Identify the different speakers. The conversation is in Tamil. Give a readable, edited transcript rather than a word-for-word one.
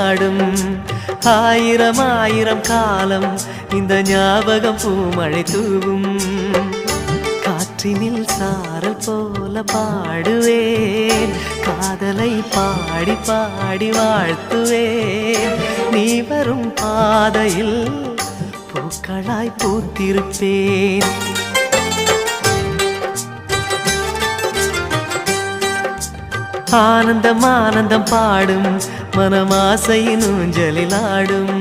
Speaker 1: நாடும் ஆயிரம் ஆயிரம் காலம் இந்த ஞாபகம் பூமழை தூவும் காற்றினில் சாரல் போல பாடுவேன் காதலை பாடி பாடி வாழ்த்துவேன் நீ வரும் பாதையில் பூக்களாய் பூத்திருப்பேன் ஆனந்தம் ஆனந்தம் பாடும் மனமாசையின் ஊஞ்சலில் ஆடும்